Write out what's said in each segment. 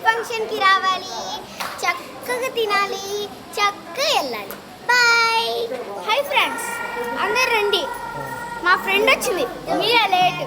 ఫంక్షన్కి రావాలి, చక్కగా తినాలి, చక్కగా వెళ్ళాలి. బాయ్. హాయ్ ఫ్రెండ్స్, అందరు రండి. మా ఫ్రెండ్ వచ్చింది, మీరే లేట్.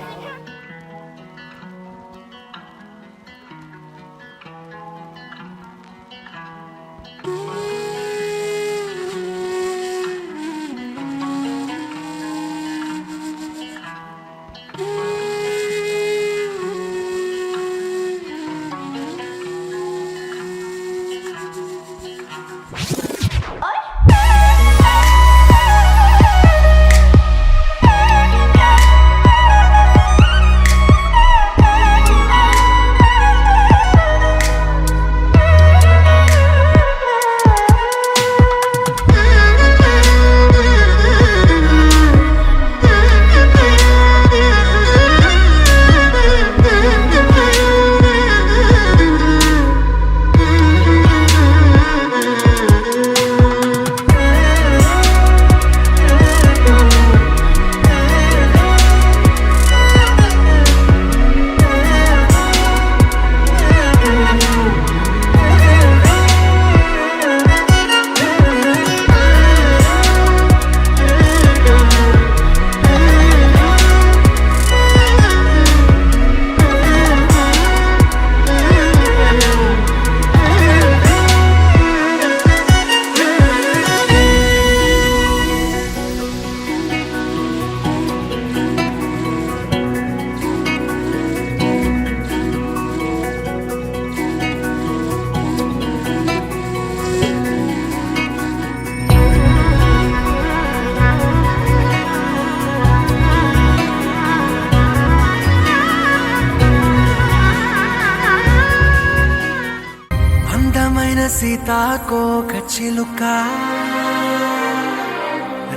సీతాకోక చిలుక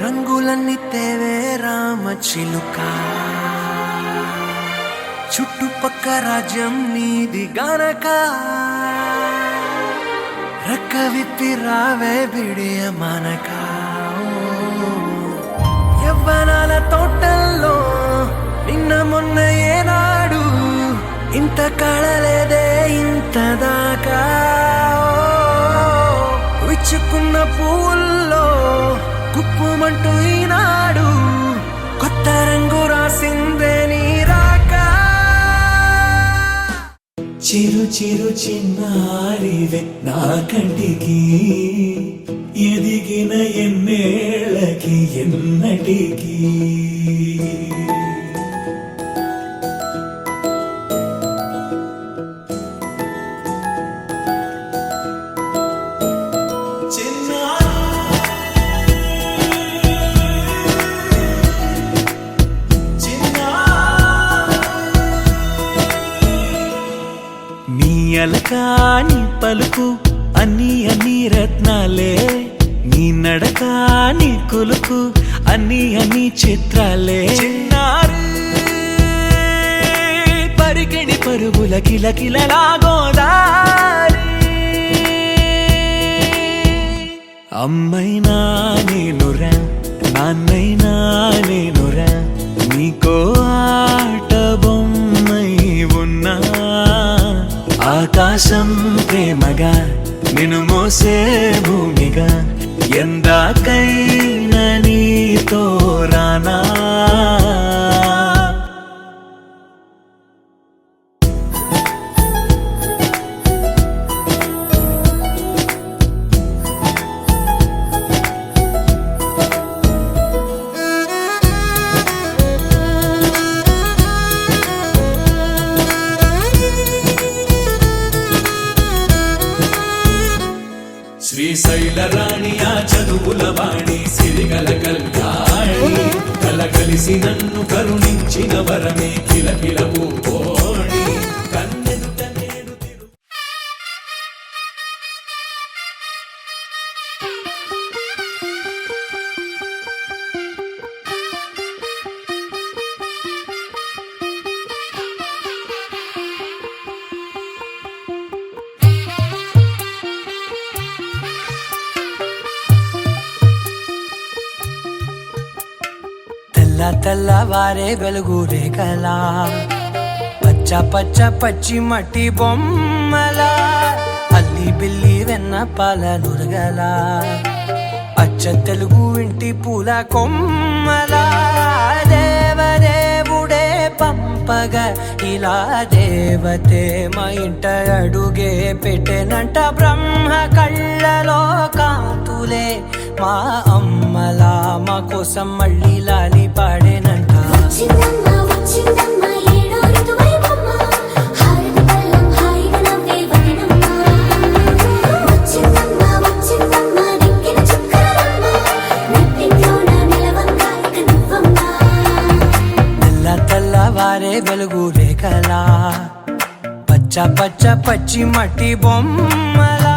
రంగులన్నీ తేవే రామ చిలుక చుట్టుపక్క రాజ్యం నీది గనక రెక్క విప్పి రావే బిడియ మనక యవ్వనాల తోటల్లో నిన్న మొన్న ఏనాడు ఇంత కళలేదే ఇంత దాకా విచ్చుకున్న పువ్వుల్లో కుప్పుమంటూ ఈనాడు కొత్త రంగు రాసిందే నీ రాక చిరు చిరు చిన్నారివే నా కంటికి ఎదిగిన ఎన్నేళ్ళకి ఎన్నటికి నీ పలుకు అన్ని అన్ని రత్నాలే నీ నడక నీ కులుకు అన్ని అన్ని చిత్రాలే చిన్నారు పరికిణి పరుగుల కిలకిలలా గోదారి అమ్మైనా నేనురా నాన్నైనా నేనురా నీకో ఆట బొమ్మై ఉన్నా ఆకాశం ప్రేమగా నిన్ను మోసే భూమిగా ఎందాకైనా నీతో రానా శ్రీశైల రాణి ఆ చదువుల వాణి సిరిగల కళ్యాణి కలగలిసి నన్ను కరుణించిన వరమే కిలకిల పూకోణి కన్నెదుట నేడు తిరు తెల్లవారే వెలుగు రేఖలా పచ్చ పచ్చ పచ్చి మట్టి బొమ్మలా అల్లి బిల్లి వెన్న పాల నురగల అచ్చ తెలుగు ఇంటి పూల కొమ్మలా దేవదేవుడే పంపగా ఇలా దేవతే మా ఇంట అడుగే పెట్టెనంట బ్రహ్మ కళ్ళలో కాంతులే మా అమ్మలా మా కోసం మళ్ళీ లాలి పాడేనంట తెల్లవారే వెలుగు రేఖలా పచ్చ పచ్చ పచ్చి మట్టి బొమ్మలా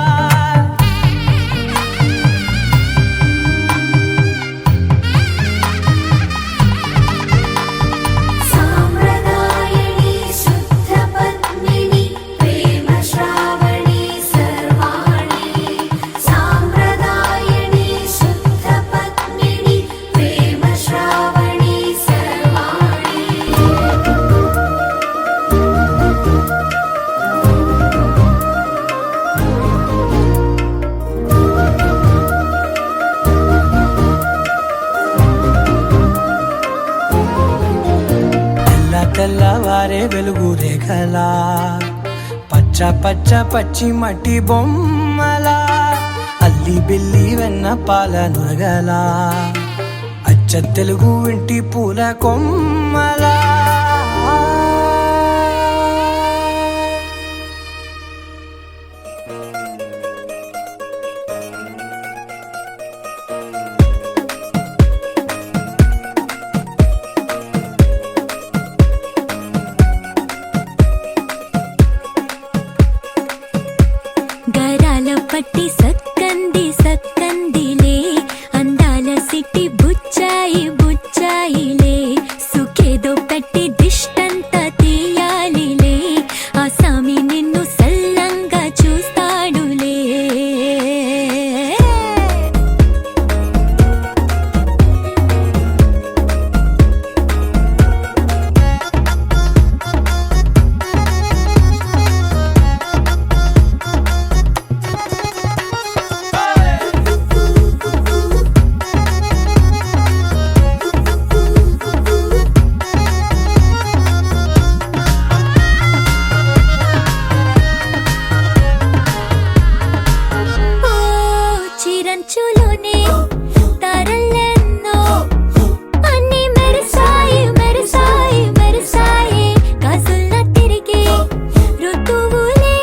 తెల్లవారే వెలుగు రేఖలా పచ్చ పచ్చ పచ్చి మట్టి బొమ్మలా అల్లి బిల్లి వెన్న పాల నురగలా అచ్చ తెలుగు ఇంటి పూల కొమ్మలా పట్టి సక్కంది సక్కందిలే అందాల సిట్టి బుచ్చాయి బుచ్చాయిలే సుఖేదో పెట్టి దిష్టంత తీయాలిలే ఆ సామి నిన్ను సల్లంగా చూస్తాడులే చిరంచులోనే తారలెన్నో అన్ని మెరిసాయి మెరిసాయి మెరిసాయి గాజుల్ల తిరిగి ఋతువులే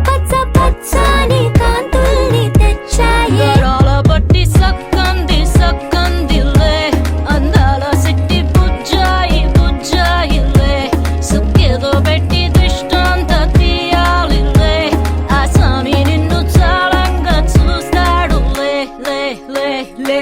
పచ్చ పచ్చని కాంతుల్ని తెచ్చాయి బట్టి సక్కంది సక్కందిలే అందాల సిట్టి బుజ్జాయి బుజ్జాయిలే సుక్కేదో పెట్టి దిష్టంత తీయాలిలే ఆ సామి నిన్ను చాలంగా చూస్తాడు లే లే లే లే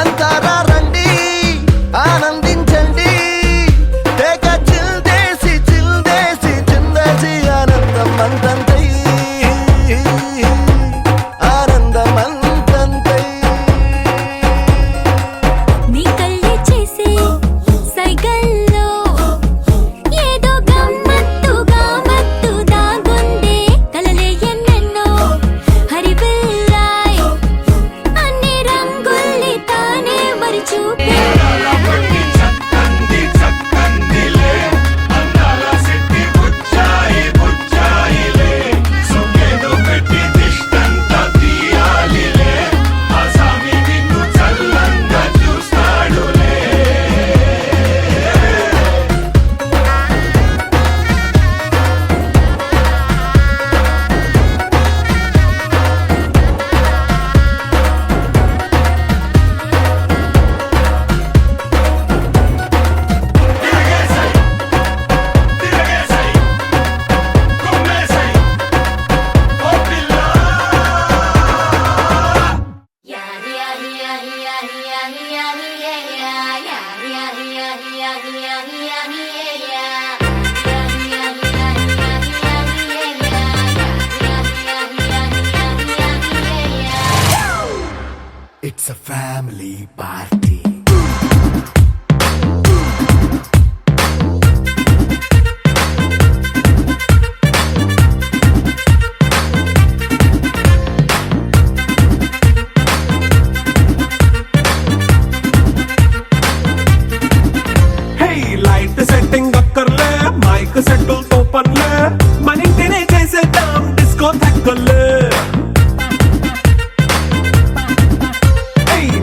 అంతారా రండి ఆనందించండి తెగ చిల్దేసి చిల్దేసి చిందేసి ఆనందం అంతంతై ఆనందం అంతంతై నీ కళ్ళే చేసే సైగల్లో ఏదో గమ్మత్తుగా మత్తు దాగుందే కలలే ఎన్నెన్నో హరివిల్లాయ్ అన్ని రంగుల్ని తానే మరి చూపే It's a family party. Hey, light setting అక్కర్లే మైక్ సెట్టుల్ తో పనిలే మన ఇంటినే చేసేద్దాం డిస్కో థక్కర్లే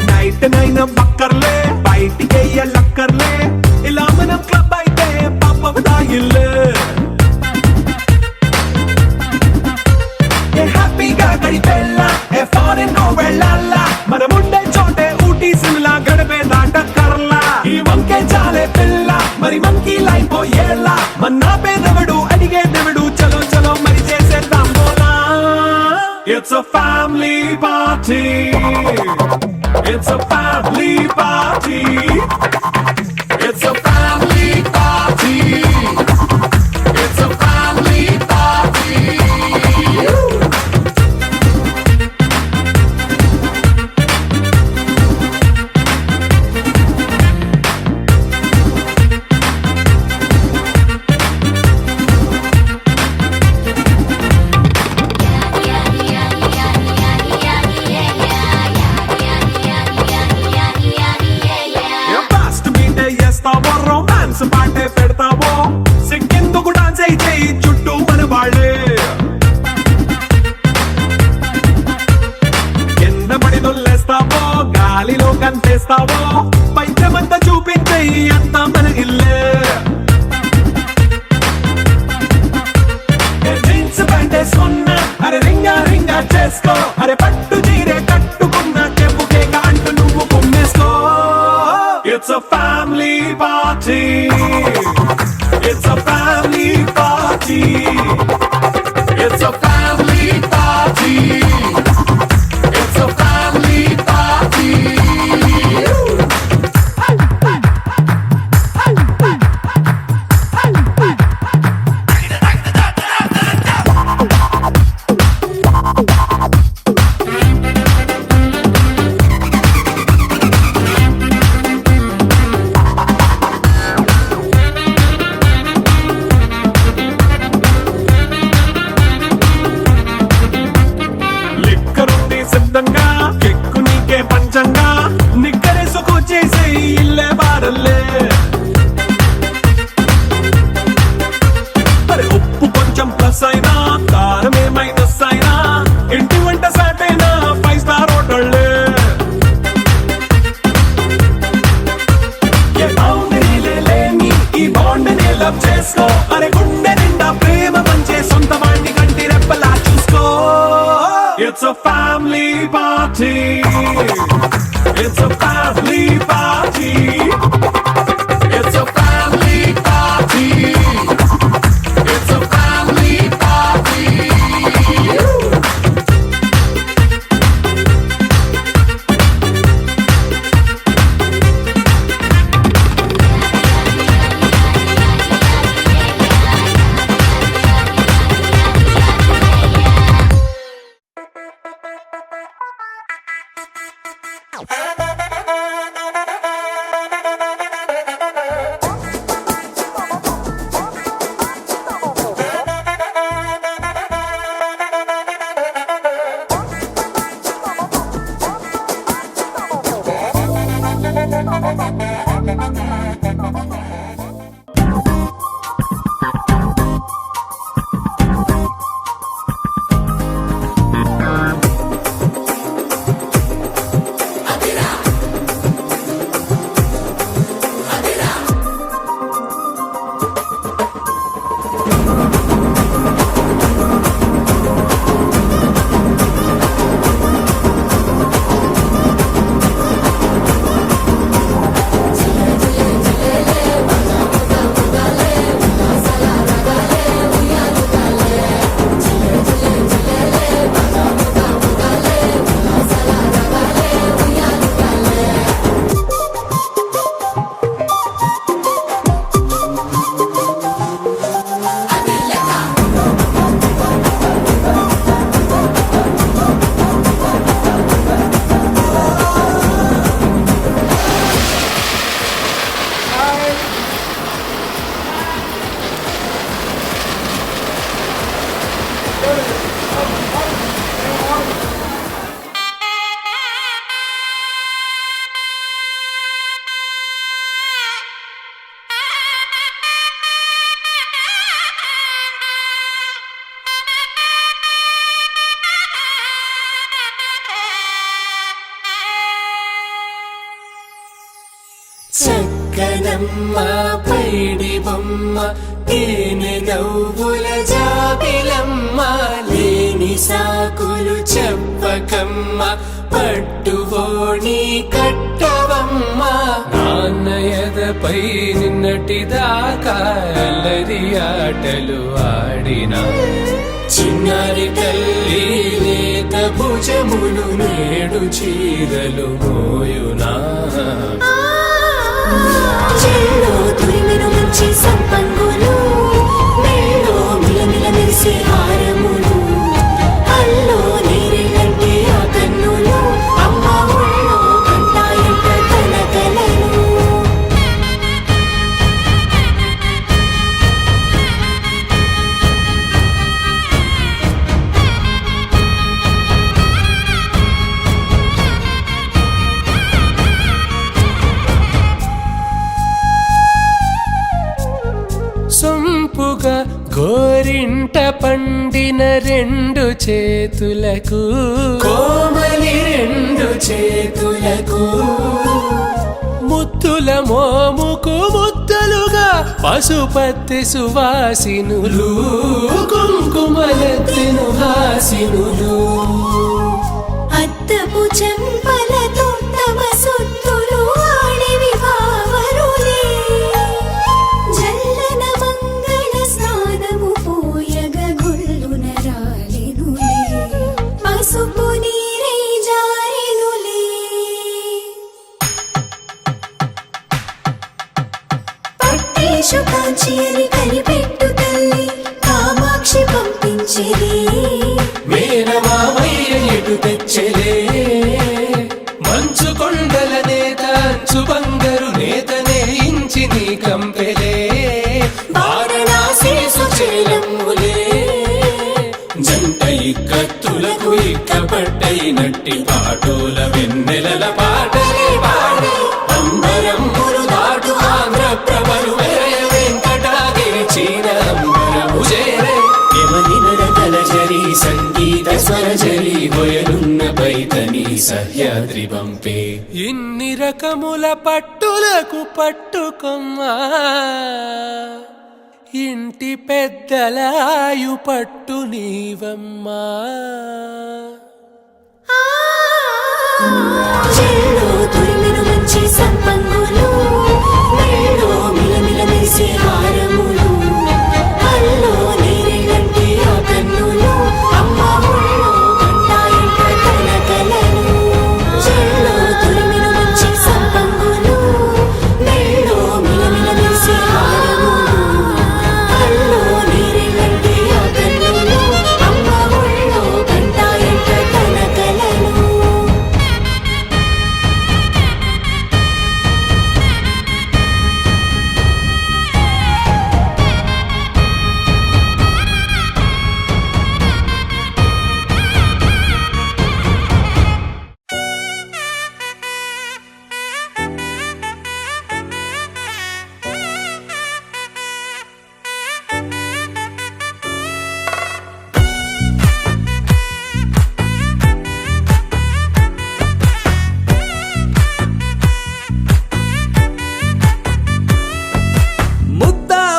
నైట్ నైన్ బక్కర్లే బయటికి ఎల్లక్కర్లే ఇలా మనం క్లబ్ అయితే పాపం దాయిల్లే ఏ హ్యాపీగా గడిపెళ్ళా ఏ ఫారెన్ కో వెళ్ళాలా మనం ఉండే చోటే ఊటీ సిమ్లా గడిపే దాటక్కర్లా ఈ వంకే చాలే పిల్ల మరి మంకీ లైఫ్ ఏళ్ళ మన్నా పేదవడు అడిగే దేవుడు చలో చలో మరి చేసేద్దాం బోలా It's a family party. It's a family party. It's a family party. It's a family party. Fast meet చేస్తావో రొమాన్స్ పాటే పెడతావో సిగ్గెందుకు డాన్స్ అయి చేయి చుట్టూ మన వాళ్ళే కింద పడి దొల్లేస్తావో గాలిలో కంటేస్తావో పైద్యమంతా చూపించేయి అంతా మన ఇల్లే జీన్స్ ప్యాంటేసుకున్నా అరే రింగా రింగా చేసుకో అరే పట్టు చీరే కట్టుకున్నా చెప్పుకే కాంటు నువ్వు కుమ్మేసుకో It's a family party. It's a family party. It's a family party. It's a family party. లిక్కరుంది సిద్ధంగా కెక్కు నీకే పంచంగా నిక్కరేసుకు చేసే ఇల్లే బారల్లే మరి ఉప్పు కొంచెం ప్లస్ అయినా కారమే మైనస్ అయినా ఇంటి వంట సాటైనా 5 స్టార్ హోటళ్ళే ఏ బౌండరీలే లేని ఈ బాండ్ని లవ్ చేసుకో అరే గుండె నిండా ప్రేమ పంచే సొంత వాణ్ణి కంటి రెప్పలా చూసుకో It's a family party. It's a family party. It's a family party. It's a family party. Chandanamma పైడి బొమ్మ తేనె నవ్వుల జాబిలమ్మ లేని సాకులు చెప్పకమ్మ పట్టువోణి కట్టవమ్మ నాన్నయదపై నిన్నటిదాకా అల్లరి ఆటలు ఆడినా చిన్నారి తల్లి లేత భుజములు నేడు చీరలు మోయునా చెల్లో తురిమెను మంచి సంపంగులు మెల్లో మిలమిల మెరిసే హారములు అల్లో నీరెళ్ళంటే ఆ కన్నులు అమ్మ ఒళ్ళో కంటాయంట కలకలను సొంపుగా గోరింట పండిన రెండు చేతులకు కోమలి రెండు చేతులకు ముత్తుల మోముకు ముద్దలుగా పశుపతి సువాసినులు కుంకుమలెత్తిను హాసినులు అద్దపు చెంపలతో తమ సొత్తులు ఆడివి బావరులే జల్లన మంగళ స్నానము పోయగ గొల్లున రాలెనులే పసుపు నీరై జారెనులే పట్టేషు కాంచేరి కనిపెట్టు తల్లి కామాక్షి పంపించేది మేనమామయ్య ఎటు తెచ్చలే మంచు కొండల నేత అంచు బంగారు నేతనే ఇంచి నీ కంపెలే వారణాసి సుచేలమ్ములే జంట ఇక్కత్తులకు ఇక్కపట్టయినట్టి పాటోల వెన్నెలల పాటలే పాడే అంబరమ్ములు దాటు ఆంధ్ర ప్రభలు వెరయ వెంకటాగిరి చీన అంబరము చేరే జరి సంగీత స్వరజరి బొయలున్న పైతని సహ్యాద్రి పంపే ఇన్ని రకముల పట్టులకు పట్టుకొమ్మా ఇంటి పెద్దలాయు పట్టు నీవమ్మా చెల్లో తురిమెను మంచి సంపంగులు మెల్లో మిలమిల మెరిసే హారములు అల్లో నీరెళ్ళంటే ఆ కన్నులు అమ్మ ఒళ్ళో కంటాయంట కలకలను చెల్లో తురిమెను మంచి సంపంగులు మెల్లో మిలమిల మెరిసే హారములు అల్లో నీరెళ్ళంటే ఆ కన్నులు అమ్మ ఒళ్ళో కంటాయంట కలకలను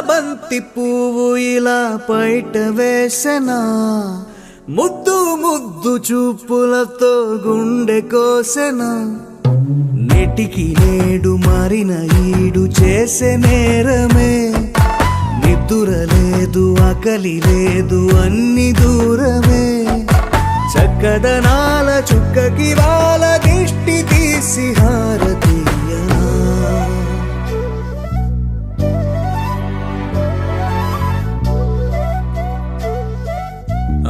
బంతి పువ్వు ఇలా పైట వేసెనా ముద్దు ముద్దు చూపులతో గుండె కోసెనా నెటికి నేడు మారిన ఈడు చేసే నేరమే నిద్దుర లేదు ఆకలి లేదు అన్ని దూరమే చక్కదనాల చుక్కకి వాళ్ళ దిష్టి తీసి హారతీయనా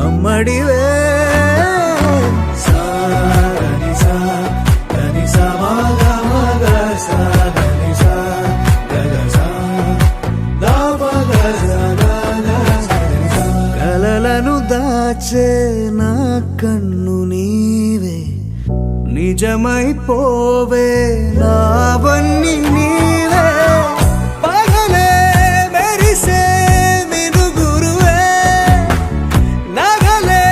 అమ్మడివే కలలను దాచే నా కన్ను నీవే నిజమైపోవే నావన్నీ నీవే పగలే మెరిసే మినుగురువే నగలే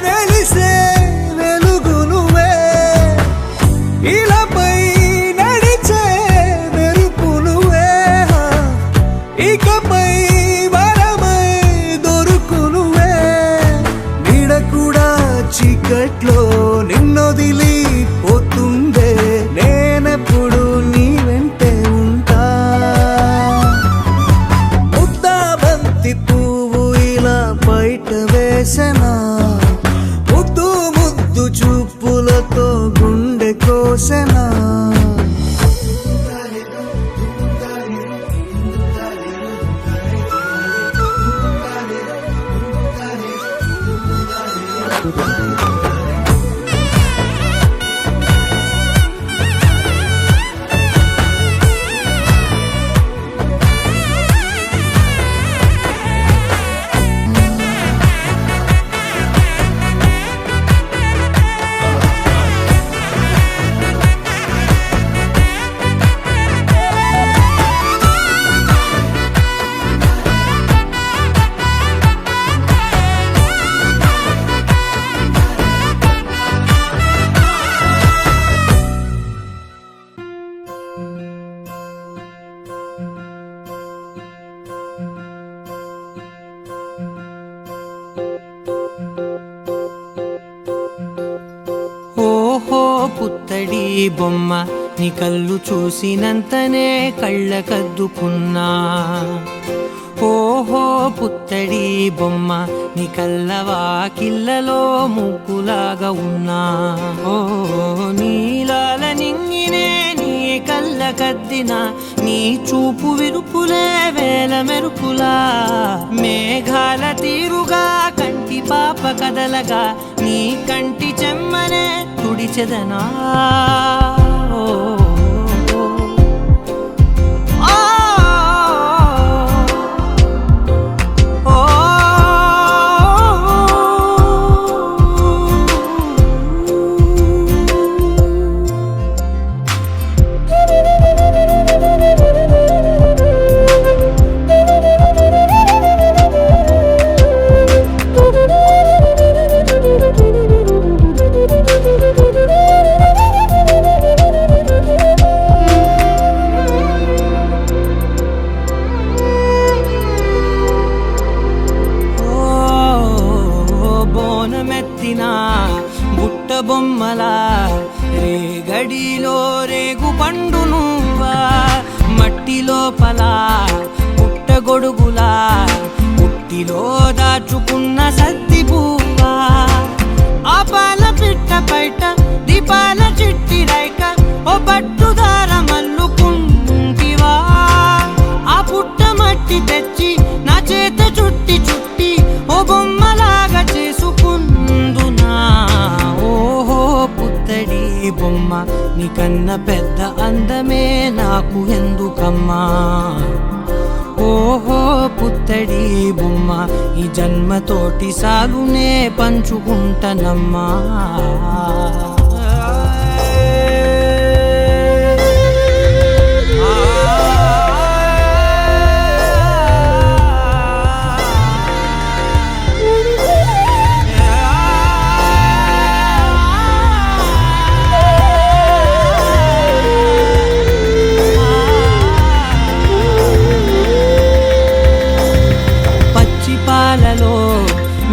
వెలిసే వెలుగు నువ్వే ఇలాపై నడిచే మెరుపు నువ్వే పుత్తడి బొమ్మ నీ కళ్ళు చూసినంతనే కళ్ళకద్దుకున్నా. ఓహో పుత్తడి బొమ్మ నీ కళ్ళవాకిళ్ళలో ముగ్గులాగా ఉన్నా. ఓ నీలాల నింగినే నీ కళ్ళకద్దిన నీ చూపు విరుపులే వేల మెరుపులా. మేఘాల తీరుగా కంటి పాప కదలగా నీ కంటి చెమ్మనే తుడిచెదనా. బుట్ట బొమ్మలా రేగడిలో రేగు పండు నువ్వా. మట్టి లోపల పుట్ట గొడుగులా పుట్టిలో దాచుకున్న సత్తి పువ్వా. ఆ పాల పిట్ట బయట దీపాల చిట్టి రైక ఓ పట్టుదార మల్లుకుంటివా. ఆ పుట్ట మట్టి తెచ్చి నా చేత చుట్టి చుట్టి ఓ బొమ్మలాగా చేసుకుందునా. ఓహో పుత్తడి బొమ్మ నీకన్న పెద్ద అందమే నాకు ఎందుకమ్మా. ఓహో పుత్తడి బొమ్మ ఈ జన్మతోటి సాలునే పంచుకుంటనమ్మా.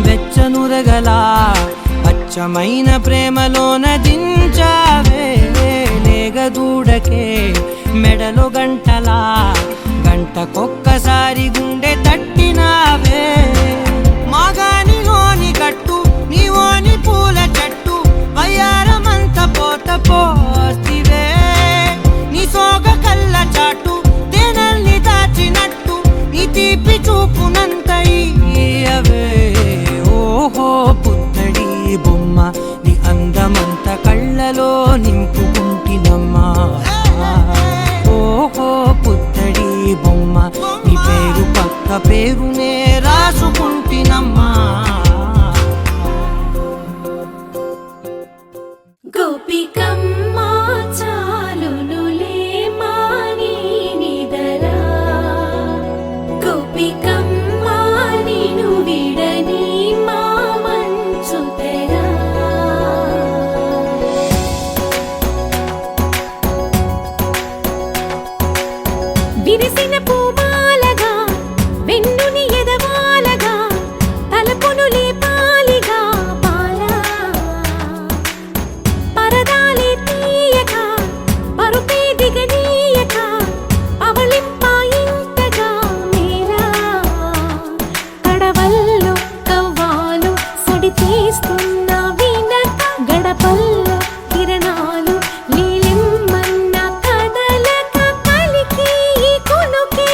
వెచ్చనురగలా పచ్చమైన ప్రేమలోన దించావే. లేగదూడకే మెడలో గంటలా గంటకొక్కసారి గుండె తట్టినావే. మాగానిలోని గట్టు నీవోని పూల చెట్టు వయ్యారమంత పోత పోస్తివే. నీ సోగ కళ్ళ చాటు తేనల్ని దాచినట్టు నీ తీపి చూపునంత ఇయ్యవే. ఓహో పుత్తడి బొమ్మ నీ అందమంత కళ్ళలో నింపుకుంటినమ్మా. ఓహో పుత్తడి బొమ్మ నీ పేరు పక్క పేరునే రాసుకుంటినమ్మా. గోపికమ్మ చాలునులే మాని నిదరా. గోపికమ్మ నిను విడని మా మంచుతెరా. విరిసిన పూమాలగా వెన్నుని ఎదవాలగా తలపును లేపాలిగా బాలా. పరదాలే తీయక పరుపే దిగనీయక అవలింపాయింతగా మేరా. కడవల్లో కవ్వాలు సడి చేస్తున్న వినక గడపల్లో కిరణాలు నీలిమ్మన్న కదలక కలికి ఈ కునుకే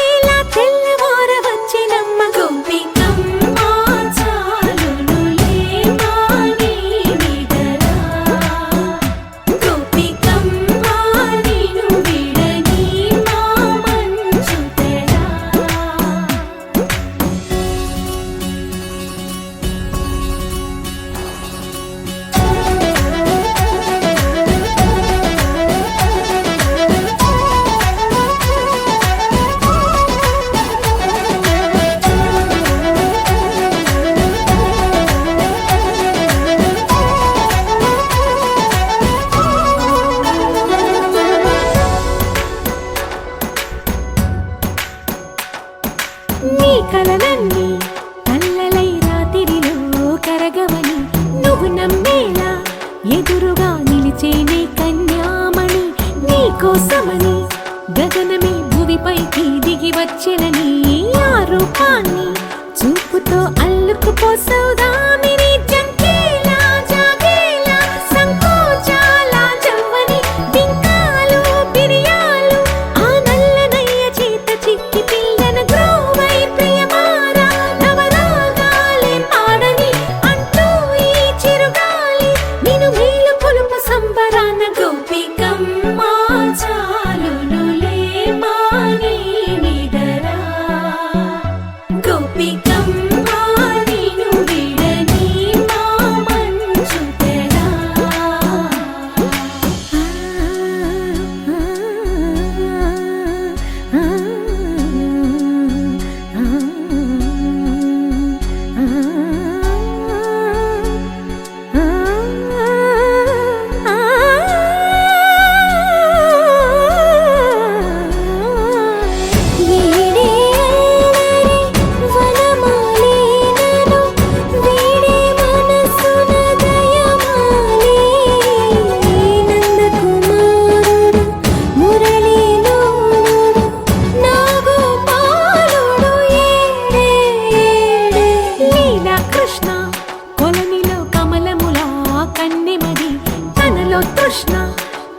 నీ కలలన్నీ కల్లలై రాత్రిలో కరగవని నువ్వు నమ్మేలా ఎదురుగా నిలిచేనే కన్యామణి నీ కోసమని గగనమే భువిపైకి దిగి వచ్చెనని ఆ రూపాన్ని చూపుతో అల్లుకుపోసౌదామిని జంకేలా జాగేలా సంకోచాల జవ్వని బింకాలు బిరియాలు ఆ నల్లనయ్య చేత చిక్కి పిల్లన గ్రోవై ప్రియమారా నవరాగాలే పాడని అంటూ ఈ చిరుగాలి నిన్ను మేలు పొలుపు సంబరాన గోపికమ్మ చాలునులే మాని నిదరా గోపికమ్మ నిన్ను విడని మా మంచు తెరా కృష్ణ కొలనిలో కమలములా కన్నెమది తనలో తృష్ణ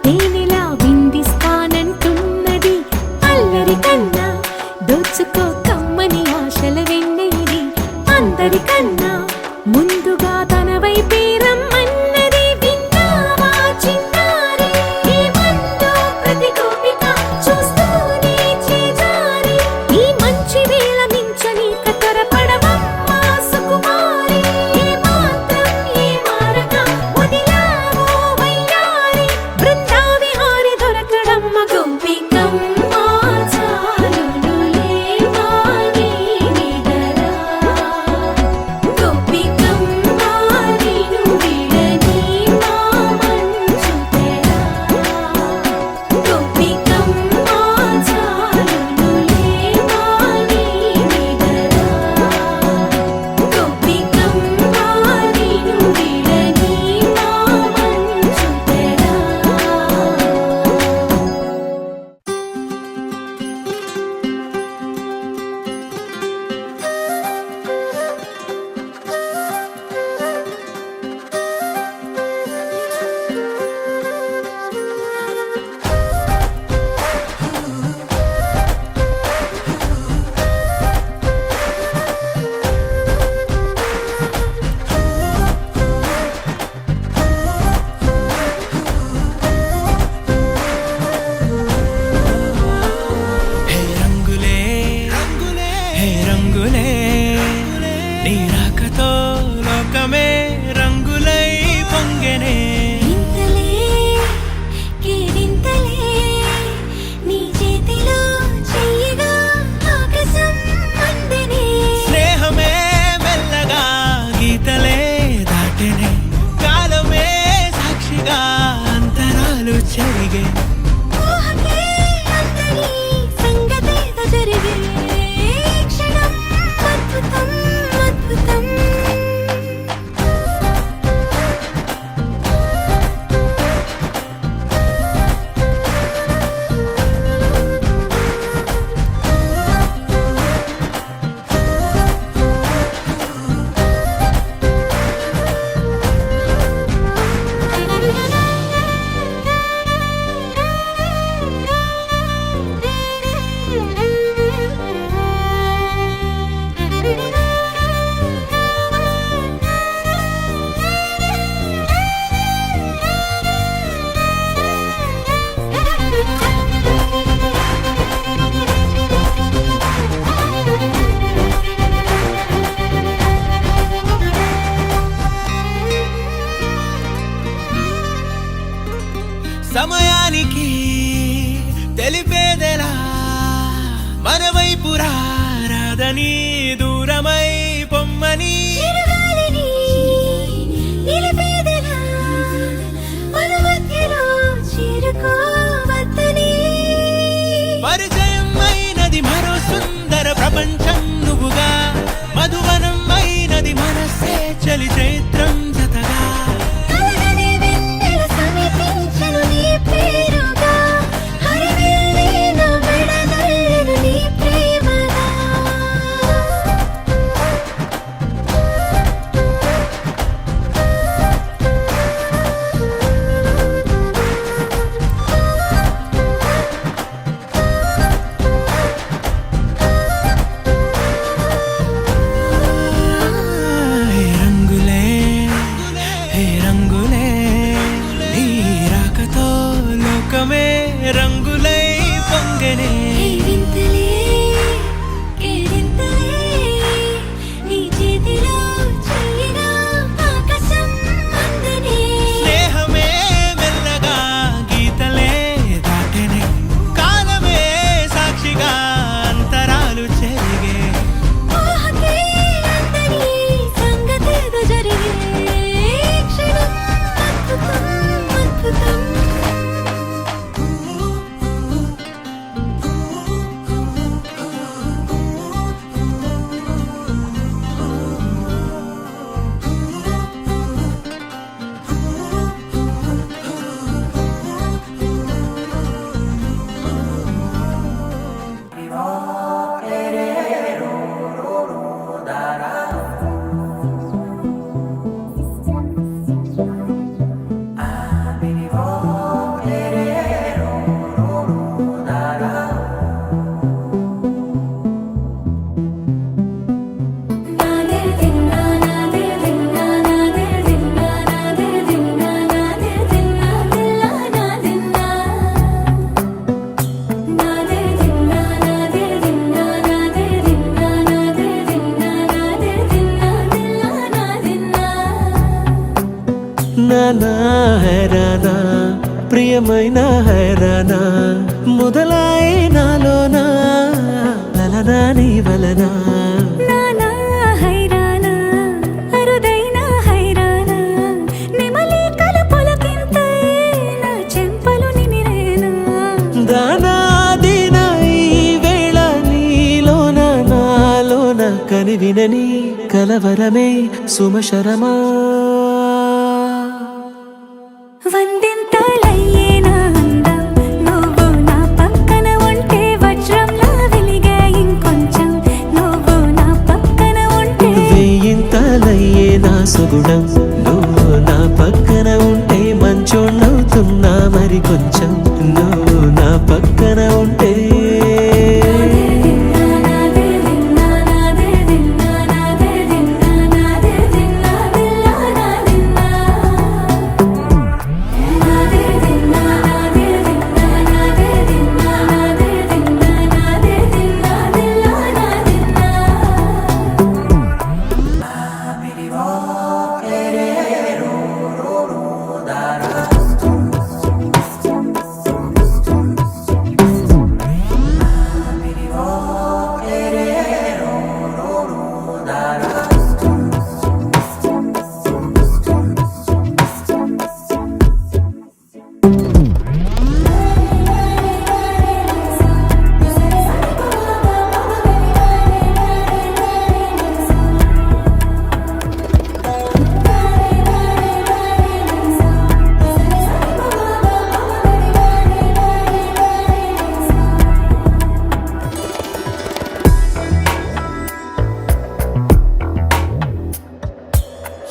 తేనెలా విందిస్తానంటున్నది అల్లరి కన్నా దోచుకో కమ్మని ఆశల వెన్నెయిది అందరికన్నా ముందుగా తన వైపే రమ్మన్నది విన్నావా చిన్నారి ఈ మందో ప్రతి గోపిక చూస్తూనే చేజారి ఈ మంచి వేళ మించని కతరపడవమ్మ సుకుమారి ఏ మాత్రం ఏ మారక వదిలావో వయ్యారి బృందావిహారి దొరకడమ్మ గోపికమ్మ చాలునులే మాని నిదరా గోపికమ్మ నిన్ను విడని మా మంచు తెరా గోపికమ్మ చాలునులే మాని నిదరా గోపికమ్మ నిన్ను విడని మా మంచు తెరా హే రంగులే రంగులే హే రంగులే నీ రాకతో లోకమే రంగులై పొంగెనే ఇంతలే కేరింతలే నీ చేతిలో చెయ్యగా ఆకాశం అందనే స్నేహమే మెల్లగా గీతలే దాటెనే కాలమే సాక్షిగా అంతరాలు చెరిగే ఊహకే అంతని సంగతేదో జరిగే క్షణం అద్భుతం అద్భుతం సమయానికి తెలిపేదెలా మన వైపు రాదని దూరమై పొమ్మని చిరుగాలిని నిలిపేదెలా మన మధ్యలో చేరుకోవద్దని పరిచయం అయినది మరో సుందర ప్రపంచం నాదే దిన్నా నాదే దిన్నా నాదే దిన్నా నాదే దిన్నా నాదే దిన్నా దిల్లా నాదిన్నా నాదే దిన్నా నాదే దిన్నా నాదే దిన్నా నాదే దిన్నా నాదే దిన్నా దిల్లా నాదిన్నా నానా హైరానా ప్రియమైన హైరానా మొదలాయి నాలోనా లలనా నీ వలనా నానా హైరానా అరుదైన హైరానా నెమలి కలపులకింతై నా చెంపలు నిమిరేనా దానాదిన ఈ వేళ నీలోన నాలోన కనివినని కలవరమే సుమశరమా వందింతలయ్యేనా అందం నువ్వు నా పక్కన ఉంటే వజ్రంలా వెలిగే ఇంకొంచెం నువ్వు నా పక్కన ఉంటే వేయింతలయ్యే నా సుగుణం నువ్వు నా పక్కన ఉంటే మంచోళ్ళవుతున్నా మరి కొంచెం నువ్వు నా పక్కన ఉంటే నాదే దిన్నా నాదే దిన్నా నాదే దిన్నా నాదే దిన్నా దిల్లా నాదిన్నా నాదే దిన్నా నాదే దిన్నా నాదే దిన్నా నాదే దిన్నా నాదే దిన్నా దిల్లా నాదిన్నా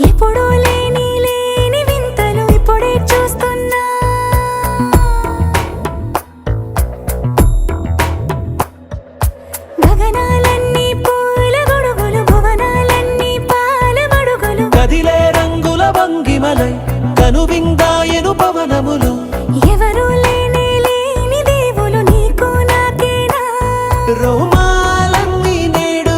ఎప్పుడూ లేని వింతలు ఇప్పుడే చూస్తున్నా గగనాలన్నీ పూల గొడుగులు భువనాలన్నీ పాల మడుగులు కదిలే రంగుల భంగిమలై కనువిందాయను పవనములు ఎవరూ లేని దేవులు నీకు నాకేనా రోమాలన్నీ నేడు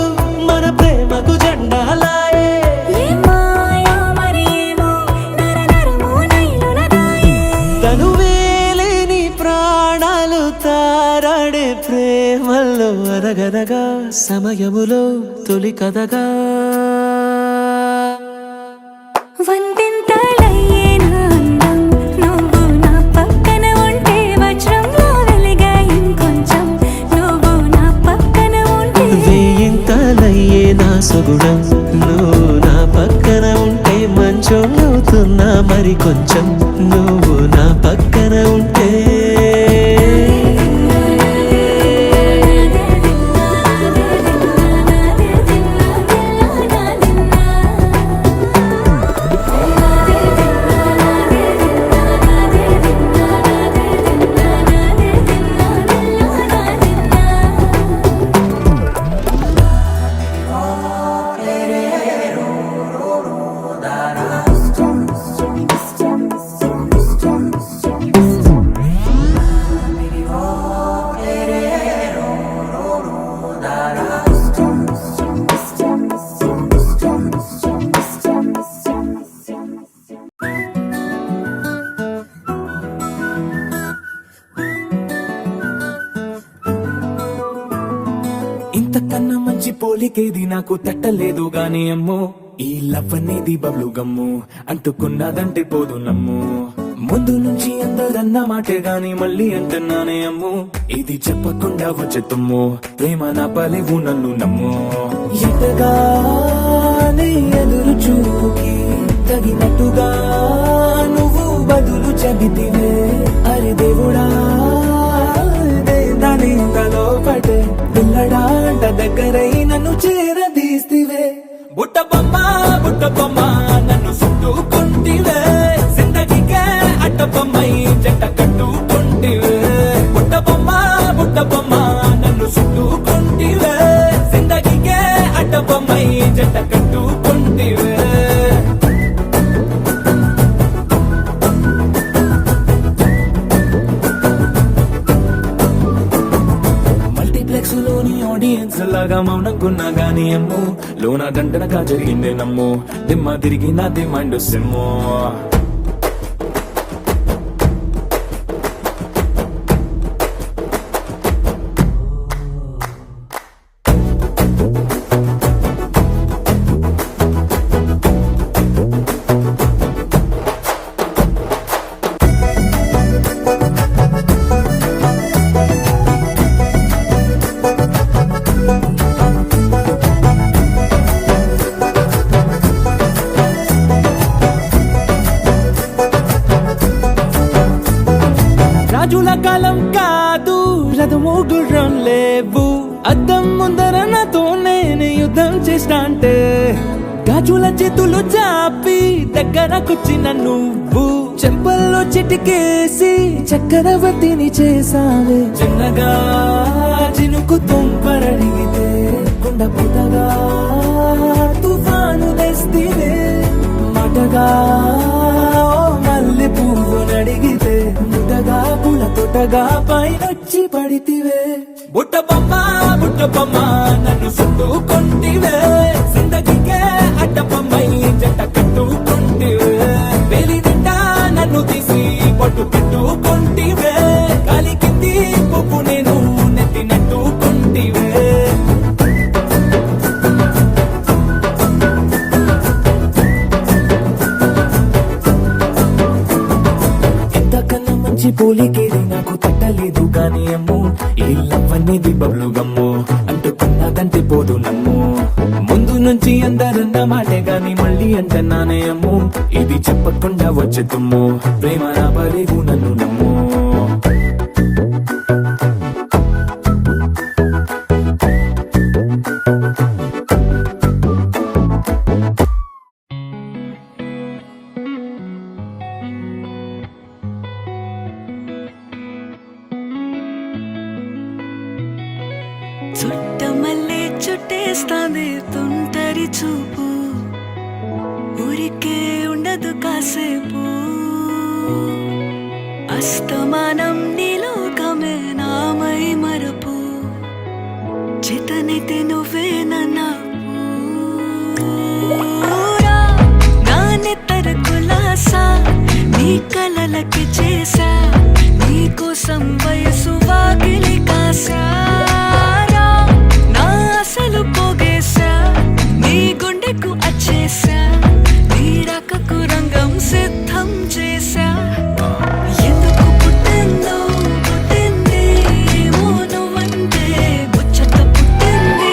మన ప్రేమకు జెండాలాయే ఏ మాయో మరి ఏమో నరనరమో నైలున దాయే తనువేలేని ప్రాణాలు తారాడే ప్రేమల్లో అనగనగా సమయములో తొలి కథగా వందింతలయ్యేనా అందం నువ్వు నా పక్కన ఉంటే వజ్రంలా వెలిగే ఇంకొంచెం నువ్వు నా పక్కన ఉంటే వేయింతలయ్యే నా సుగుణం నువ్వు నా పక్కన ఉంటే మంచోళ్ళవుతున్నా మరి కొంచెం నువ్వు నా పక్కన ఉంటే ఇంతకన్నా మంచి పోలికేది నాకు తట్టలేదు గాని అమ్మో ఈ లవ్ అనేది బబ్లు గమ్ము అంటుకున్నదంటే పోదు నమ్ము ముందు నుంచి అందరన్న మాటే గాని మళ్ళీ అంటున్నానే అమ్ము ఇది చెప్పకుండా వచ్చే తుమ్ము ప్రేమ నా పలేవు నన్ను నమ్ము ఎటగానే ఎదురు చూపుకి తగినట్టుగా నువ్వు బదులు చెబితివే అరే దేవుడా దాని తలో పటే ఆడియన్స్ లాగా మౌనంకున్నా గానీ అమ్ము లోన దండనగా జరిగిందే నమ్ము దిమ్మ తిరిగి నాది మైండ్ సిమ్ము రాజుల కాలం కాదు రథము గుర్రం లేవు అద్దం ముందర నాతో నేను యుద్ధం చేస్తా అంటే గాజుల చేతులు చాపి దగ్గరకొచ్చిన నువ్వు చెంపల్లో చిటికేసి చక్రవర్తిని చేసావే చిన్నగా చినుకు తుంపరడిగితే కుండ పుటగా తుఫాను తెస్తివే మాటగా మల్లె పువ్వు నడిగితే ముటగా పుల తొటగా పైనొచ్చి పడితివే బుట్ట బొమ్మ నన్ను చుట్టుకొంటివే జిందగీకే అడ్డ బొమ్మై జంట కట్టుకొంటివే వేలి నిండా నన్ను తీసి పట్టు పెట్టుకొంటివే కాలి కింది పువ్వు నేను నెట్టినట్టుకొంటివే మంచి పోలికేది నాకు తట్టలేదు కానీ అమ్ము ఈ లవ్ అనేది బబ్లు గమ్ము అంటుకున్నదంటే పోదు నమ్ము ముందు నుంచి అందరన్న మాటే గాని మళ్ళీ అంటున్నానే అమ్ము ఇది చెప్పకుండా వచ్చే తుమ్ము ప్రేమ నా పరేగు నన్ను నమ్ము చుట్టమల్లే చుట్టేస్తాంది తుంటరి చూపు ఊరికే ఉండదు కాసేపు అస్తమానం నీలోకమే నామై మరపు చేతనైతే నువ్వే నూరా నా నెత్తర కులాసా నీ కలలకి చేసా నీ కోసం వయసు వాకిలి కాసా అసలు పోగేశా నీ గుండెకు అచ్చేసా నీ రకకు రంగం సిద్ధం చేశా ఎందుకు పుట్టిందో పుట్టింది ఏమో నువ్వంటే ముచ్చట పుట్టింది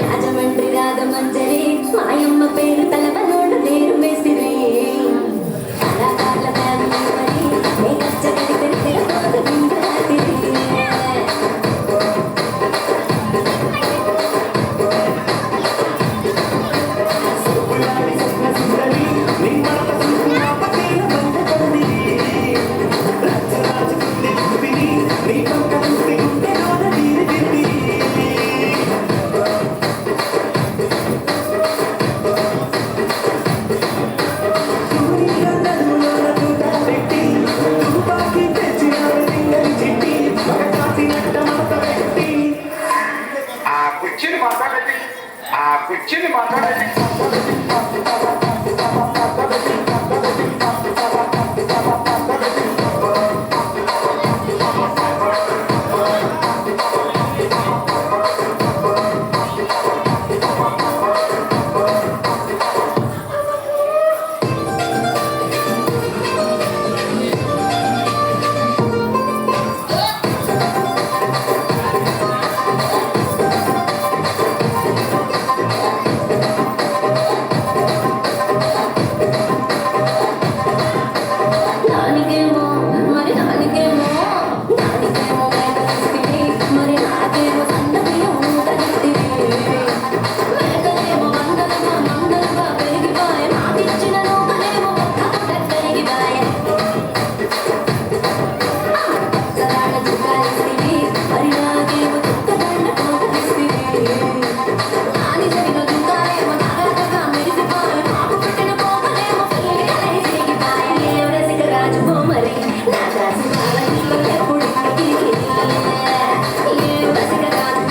రాజమండ్రి రాగమంజరి మాయమ్మ పేరు తలవనోడు పేరు వేసిరి కళాకారుల ఫ్యామిలీ మరి నీ కచ్చగడి తెరిసిన కోత బిందు రాత్రి కుర్చీని మాట్లాడండి రాజు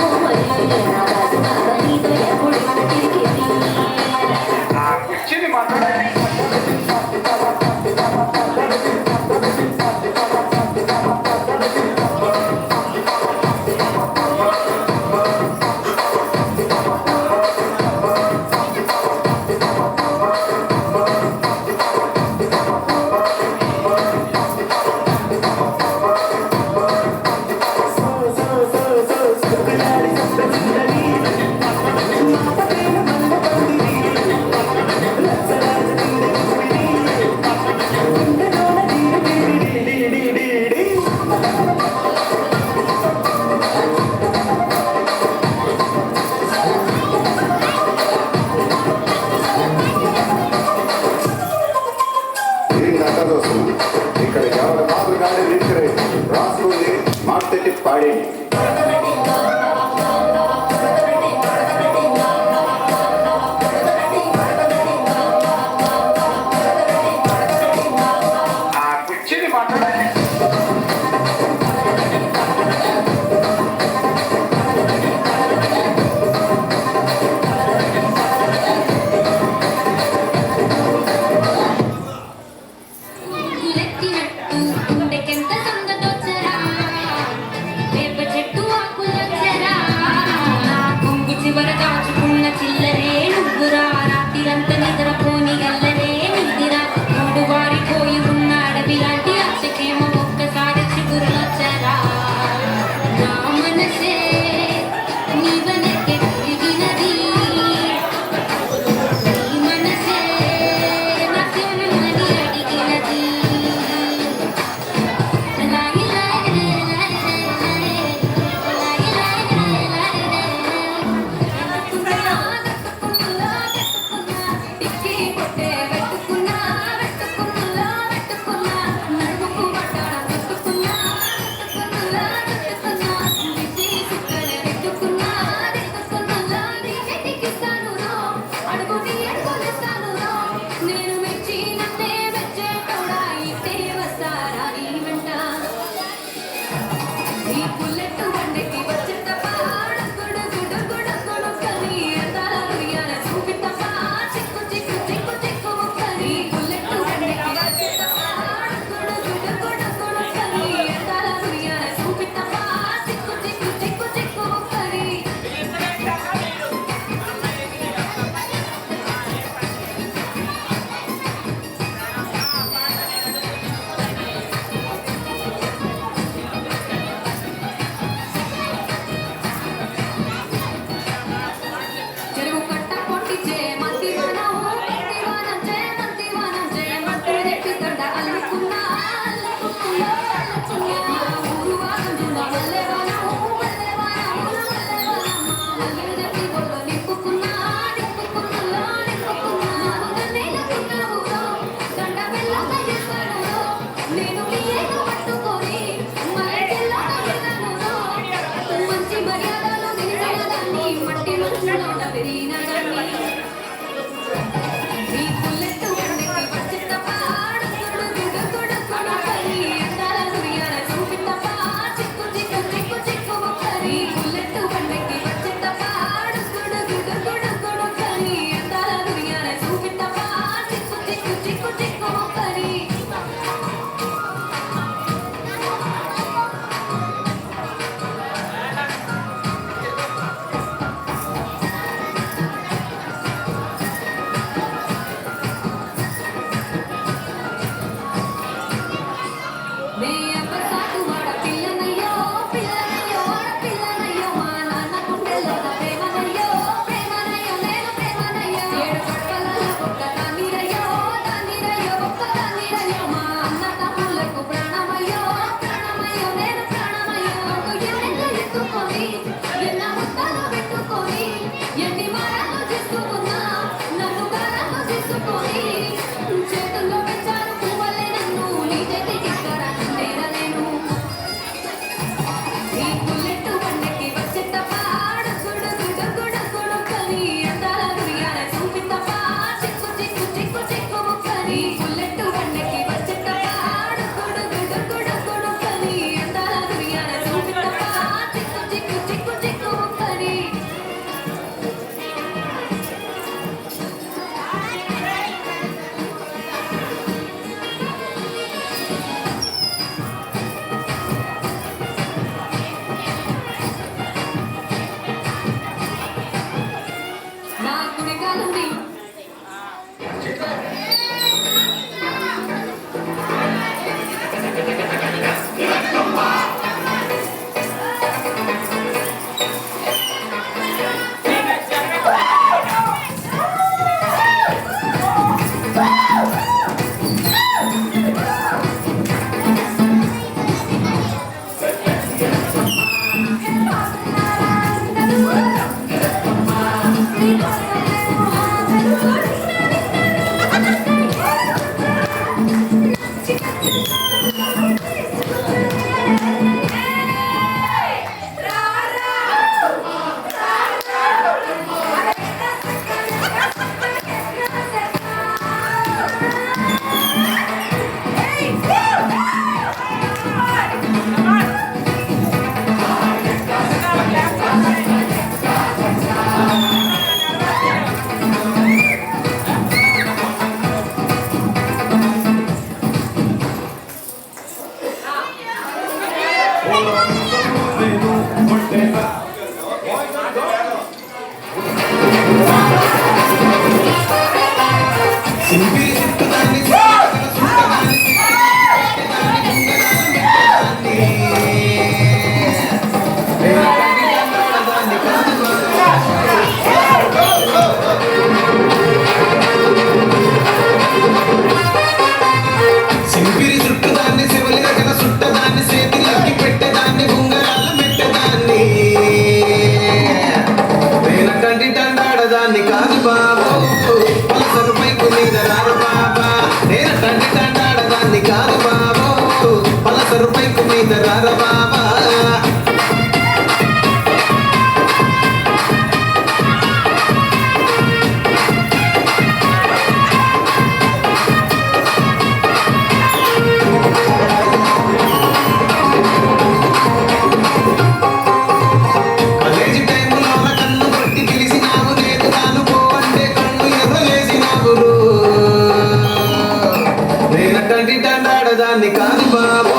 దాన్ని కాదు బాబు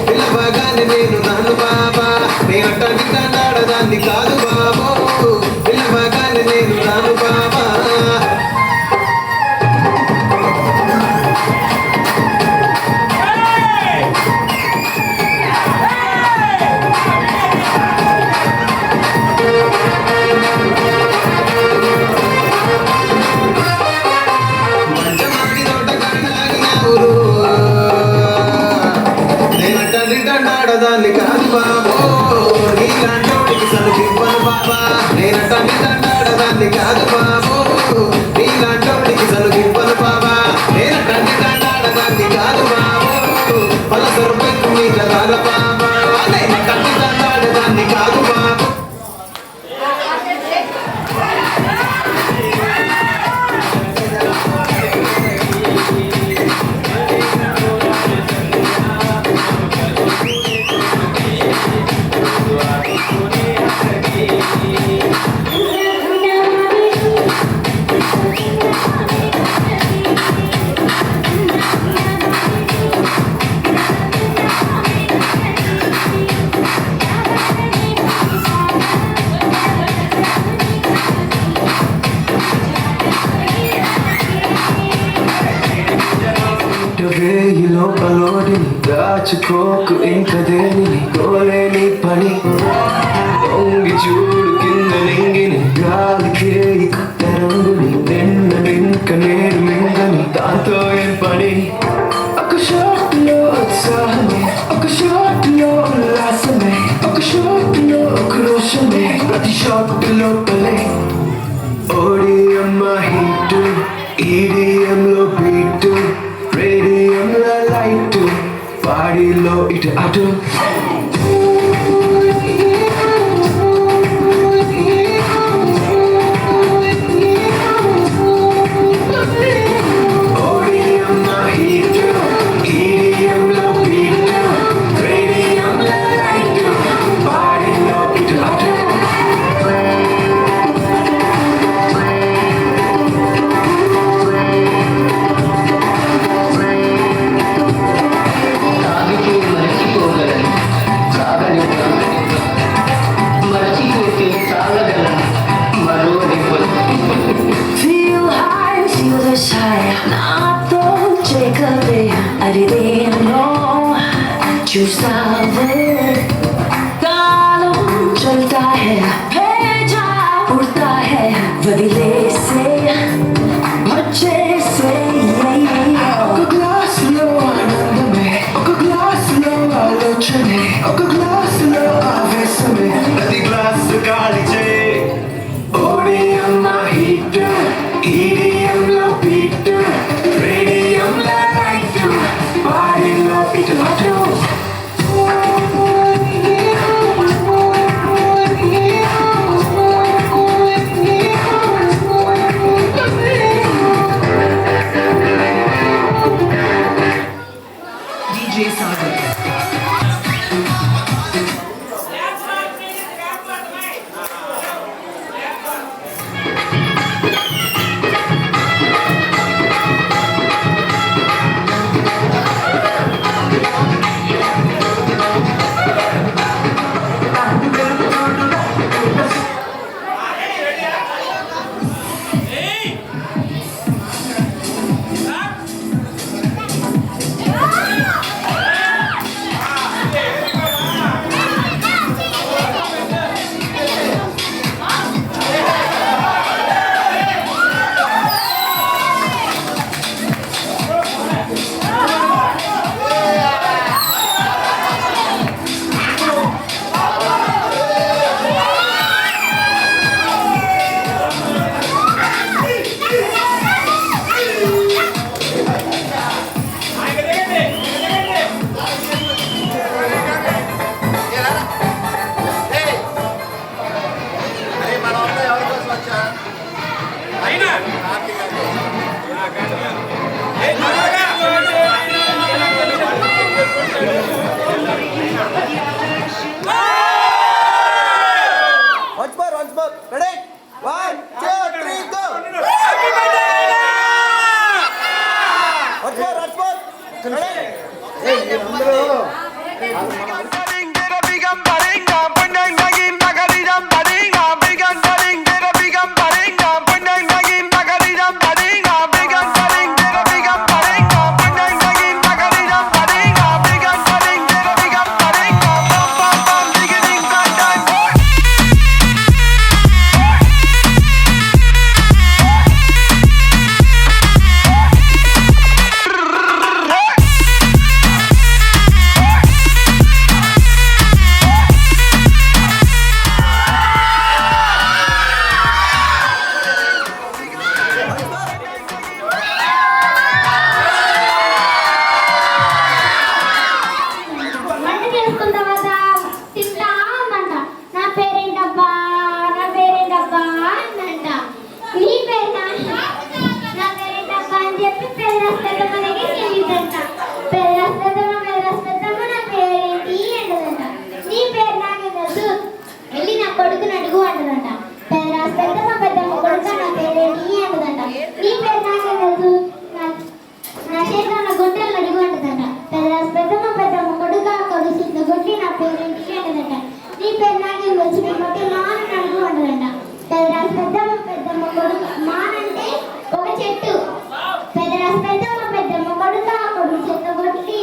పిల్లబాగానే నేను నాను బాబా నేనట్టానికి తండాడదాన్ని కాదు బాబు పిల్లబాగానే నేను నాను బాబా దాన్ని కాదు బాబో నీలాంటోడికి సలుగివ్వను బాబా నేనటాన్ని తండాడదాన్ని కాదు బాబో నీలాంటోడికి సలుగివ్వను బాబా నేనటాన్ని తండాడదాన్ని కాదు బాబో పలసరు పెక్కు మీద రాల బాబా నేనటాన్ని తండాడదాన్ని కాదు బాబో లోపలోడిని దాచుకోకు ఇంక దేనిని కోలేని పని పొంగి చూడు కింద నింగిని గాలికే రంగుని నిన్నడింక నేడు మింగని దాంతో ఏం పని ఒక షాట్లో ఉత్సాహమే ఒక షాట్లో ఉల్లాసమే ఒక షాట్లో క్రోషమే ప్రతి షాట్ లోపలే ఓడియమ్మ హీటు ఈడియంలో బీటు రేడియంలో లైటు బాడీలో ఇటు అటు ఓడియమ్మ హీటు ఈడియంలో బీటు రేడియంలో లైటు బాడీలో ఇటు అటు Feel high, feel the shine. 나도 제거돼. 아리래노 주사를 가로 절다 해. 패자 울다 해. వదిలేసే వచ్చేసే ఒక గ్లాసులో ఆనందమే ఒక గ్లాసులో ఆలోచనే ఒక గ్లాసులో ఆవేశమే ప్రతి గ్లాసు గాలిచే ఓడియమ్మ హీట్ ఈడియంలో బీట్ రేడియంలో లైట్ బాడీలో ఇటు అటు DJ Sagar. ఒక చెట్టు పెద్ద పెద్దమ్మ పెద్దమ్మ కొడుక కొడుకు చెత్త కొట్టి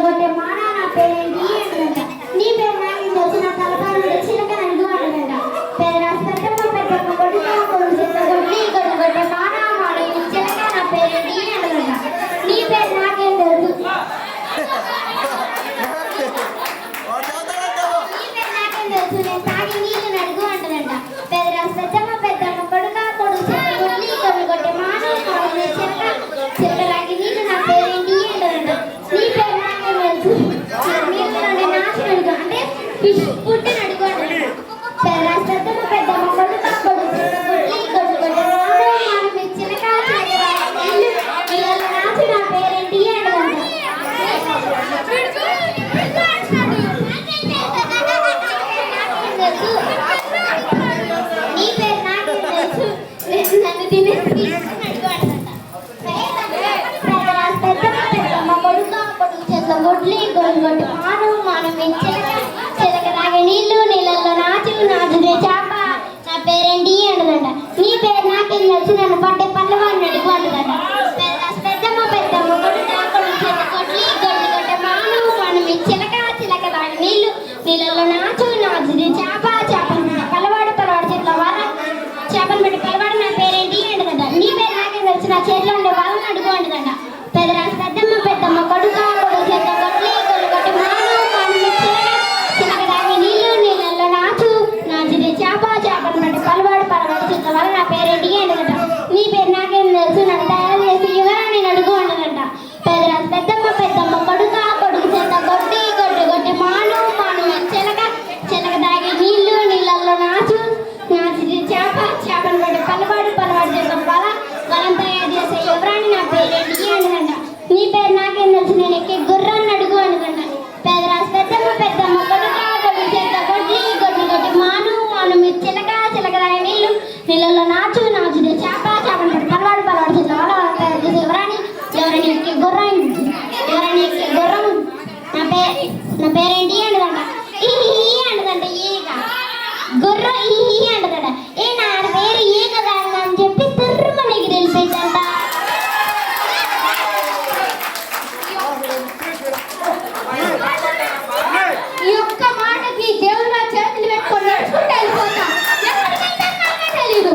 కొట్టే మానా నా పేరేంటి అంటుందంట. నీ పేరు నాకేం తెలుసు నా తలపాలు చిలక నడుగు అంటుందంట. పెద్దమ్మ కొడుకు చేత కొట్టి కొట్టే మానా మాడు చిలక నా పేరేంటి అంటుందంట. నీ పేరు నాకేం తెలుసు నేను తాగి నీళ్ళు నడుగు అంటుందంట. పెద్దమ్మ కొడుకు చేత కొట్టే మానా మాడు చిలకలాగి నీళ్ళు నా పేరేంటి అంటుందంట. నీ పేరు నాకేం తెలుసు నీళ్ళలోనే నాచి నడుగు అంటే ఫిష్ పుట్టి నడుగు అంటుందంట. పెద్దమ్మ కొడుకు చేత కొట్టే మాడు మాడు చిలక నీళ్ళలో నాచి నా పేరేంటి అంటుందంట. నీ పేరు నాకేం తెలుసు నన్ను తినేసి పెద్దమ్మ కొడుకు చేతిలో గొడ్లి కొట్టి మానం చిలక తాగే నీళ్ళల్లో నాచుదే చేప నా పేరేంటి అంటుందంట. నీ పేరు నాకేం తెలుసు నన్ను పట్టే పల్లవాడిని అడుగు అంటుందంట. పెద్దమ్మ కొడుకు చేతిలో గొడ్లి కొట్టే మానం చిలక తాగే నీళ్ళల్లో నాచుదే చేప పల్లవాడు చేతిలో వాళ్ళ చేపను పెట్టి పల్లవాడు నా పేరేంటి అంటుందంట. నీ పేరు నాకేం తెలుసు నా చేతిలో ఉండే వాళ్ళని అడుగు అంటుందంట. పెద్దమ్మ కొడుకు చేతిలో గొడ్లి కొట్టి మానం చిలక తాగే నీళ్ళల్లో నాచుదే చేపను పెట్టి పల్లవాడు చేతిలో వాళ్ళ నా పేరేంటి అంటుందంట. నీ పేరు నాకేం తెలుసు నన్ను తయారు చేసి ఎవరా నేను అడుగు అంటుందంట. పెద్దమ్మ కొడుకు చేత కొట్టి మానం చిలక తాగే నీళ్ళల్లో నాచుదే చేపను పెట్టి పల్లవాడు చేతిలో వలం తయారు చేసే ఎవరాని నా పేరేంటి అంటుందంట. నీ పేరు నాకేం తెలుసు నేను ఎక్కే గుర్రాన్ని అడుగు అంటుందంట. పెద్దమ్మ కొడుకు చేత కొట్టి మానం చిలక తాగే నీళ్ళల్లో నాచుదే చేపను పెట్టి పల్లవాడు చేతిలో వలం తయారు చేసే ఎవరాని ఎక్కే గుర్రం నా పేరేంటి అంటుందంట. అంటుందంట ఈగ గుర్రం అంటుందంట. నా పేరు ఈగ అని చెప్పి తిరుమలకి తెలిసిందంట. ఈ ఒక్క మాటకి దేవుడు నా చేతులు పెట్టుకొని నడుచుకుంటూ వెళ్ళిపోతా. ఎక్కడికి వెళ్తాను నాకే తెలీదు.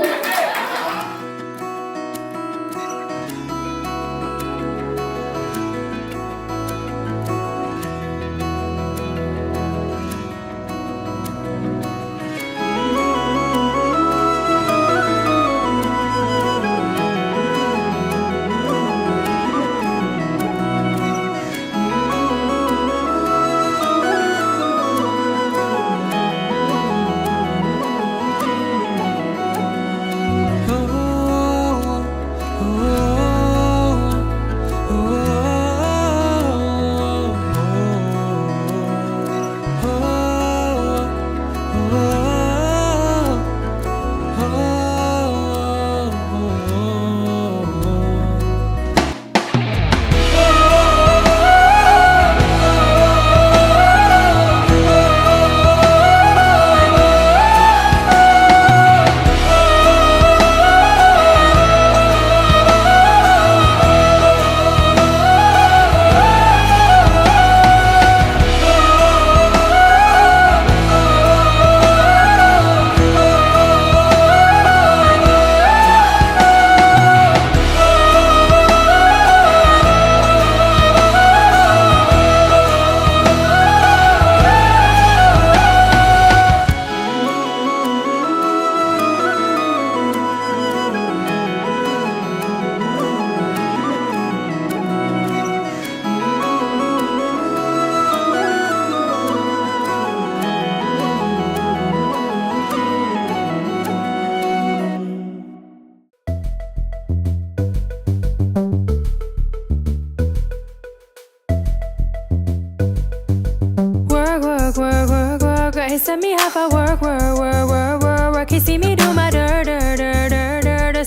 He sent me half a work. He see me do my dirt.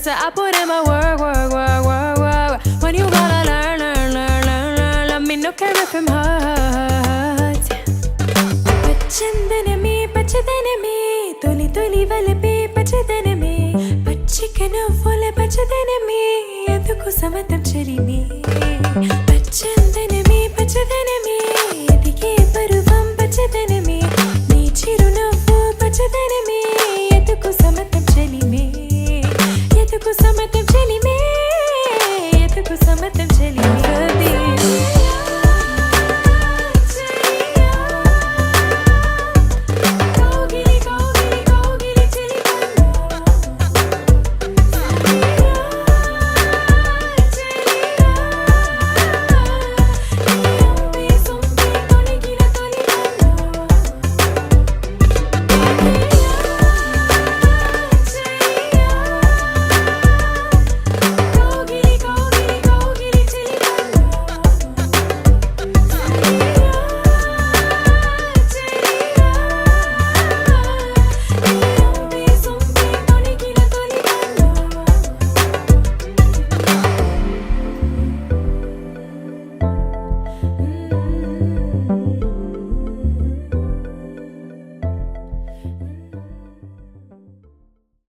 So I put in my work. When you gonna learn? Let me know care if him hurt. Pachandanami, tuli valapi pachdanami. Pachikanu vole pachdanami. Eduku samatam charini. Pachandanami, పచ్చదనమే ఎదిగే పరువం పచ్చదనమే నీ చిరునవ్వు పచ్చదనమే ఎతుకు సమతం చలిమే ఎతుకు సమతం